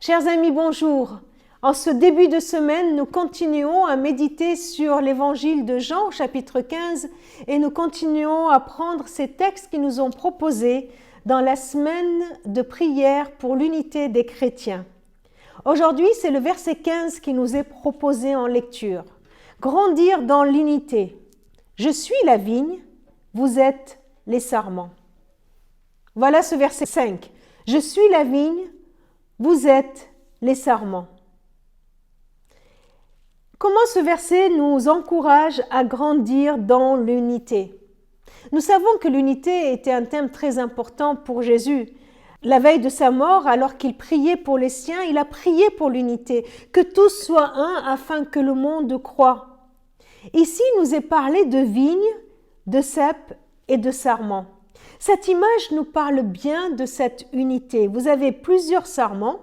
Chers amis, bonjour. En ce début de semaine, nous continuons à méditer sur l'évangile de Jean, chapitre 15, et nous continuons à prendre ces textes qui nous ont proposés dans la semaine de prière pour l'unité des chrétiens. Aujourd'hui, c'est le verset 15 qui nous est proposé en lecture. Grandir dans l'unité. Je suis la vigne, vous êtes les sarments. Voilà ce verset 5. Je suis la vigne, vous êtes les sarments. Comment ce verset nous encourage à grandir dans l'unité? Nous savons que l'unité était un thème très important pour Jésus. La veille de sa mort, alors qu'il priait pour les siens, il a prié pour l'unité, que tous soient un afin que le monde croie. Ici, il nous est parlé de vigne, de cep et de sarments. Cette image nous parle bien de cette unité. Vous avez plusieurs sarments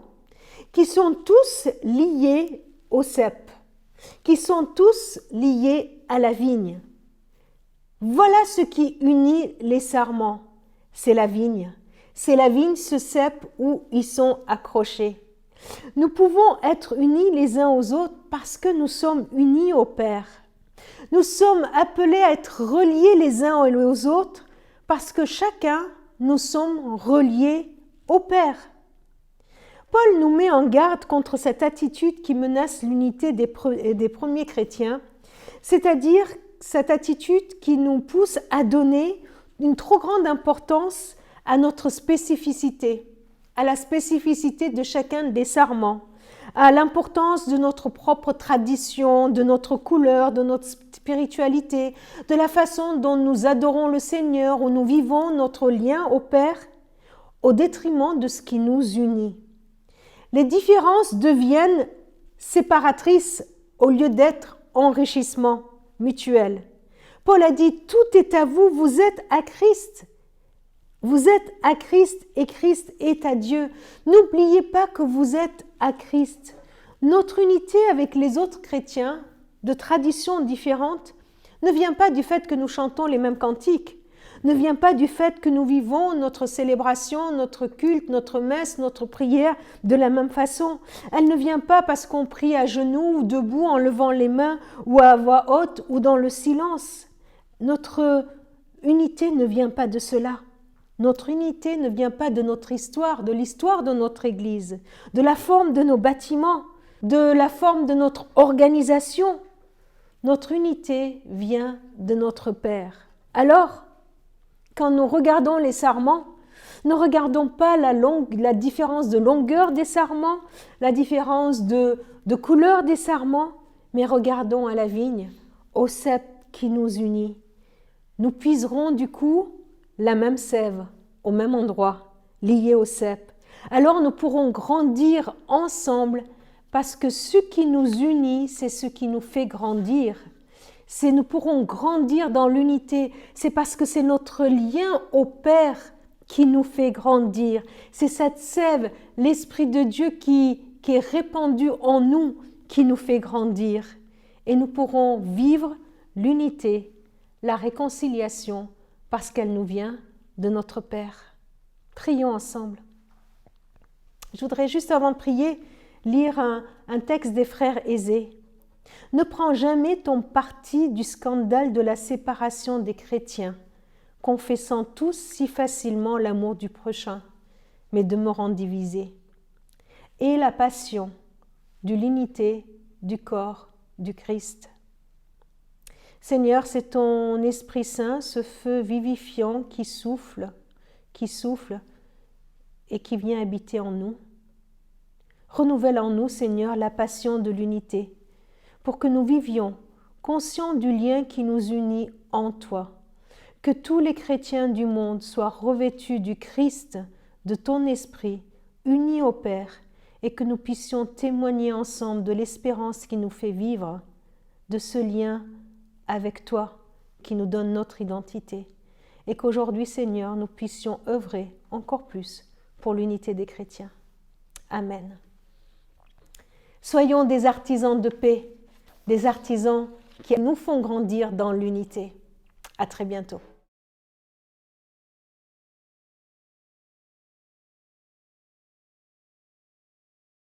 qui sont tous liés au cep, qui sont tous liés à la vigne. Voilà ce qui unit les sarments, c'est la vigne. C'est la vigne, ce cep où ils sont accrochés. Nous pouvons être unis les uns aux autres parce que nous sommes unis au Père. Nous sommes appelés à être reliés les uns aux autres parce que chacun, nous sommes reliés au Père. Paul nous met en garde contre cette attitude qui menace l'unité des premiers chrétiens, c'est-à-dire cette attitude qui nous pousse à donner une trop grande importance à notre spécificité, à la spécificité de chacun des sarments, à l'importance de notre propre tradition, de notre couleur, de notre spiritualité, de la façon dont nous adorons le Seigneur, où nous vivons notre lien au Père, au détriment de ce qui nous unit. Les différences deviennent séparatrices au lieu d'être enrichissement mutuel. Paul a dit « Tout est à vous, vous êtes à Christ ». Vous êtes à Christ et Christ est à Dieu. N'oubliez pas que vous êtes à Christ. Notre unité avec les autres chrétiens de traditions différentes ne vient pas du fait que nous chantons les mêmes cantiques, ne vient pas du fait que nous vivons notre célébration, notre culte, notre messe, notre prière de la même façon. Elle ne vient pas parce qu'on prie à genoux ou debout en levant les mains ou à voix haute ou dans le silence. Notre unité ne vient pas de cela. Notre unité ne vient pas de notre histoire, de l'histoire de notre Église, de la forme de nos bâtiments, de la forme de notre organisation. Notre unité vient de notre Père. Alors, quand nous regardons les sarments, ne regardons pas la différence de longueur des sarments, la différence de couleur des sarments, mais regardons à la vigne, au cep qui nous unit. Nous puiserons du coup la même sève au même endroit, liée au cep. Alors nous pourrons grandir ensemble parce que ce qui nous unit, c'est ce qui nous fait grandir. Nous pourrons grandir dans l'unité, c'est parce que c'est notre lien au Père qui nous fait grandir. C'est cette sève, l'Esprit de Dieu qui est répandu en nous, qui nous fait grandir. Et nous pourrons vivre l'unité, la réconciliation, parce qu'elle nous vient de notre Père. Prions ensemble. Je voudrais juste avant de prier lire un texte des frères Aisés. Ne prends jamais ton parti du scandale de la séparation des chrétiens, confessant tous si facilement l'amour du prochain, mais demeurant divisés. Et la passion de l'unité du corps du Christ. Seigneur, c'est ton Esprit Saint, ce feu vivifiant qui souffle et qui vient habiter en nous. Renouvelle en nous, Seigneur, la passion de l'unité, pour que nous vivions conscients du lien qui nous unit en toi. Que tous les chrétiens du monde soient revêtus du Christ, de ton Esprit, unis au Père, et que nous puissions témoigner ensemble de l'espérance qui nous fait vivre, de ce lien avec toi qui nous donne notre identité. Et qu'aujourd'hui, Seigneur, nous puissions œuvrer encore plus pour l'unité des chrétiens. Amen. Soyons des artisans de paix, des artisans qui nous font grandir dans l'unité. À très bientôt.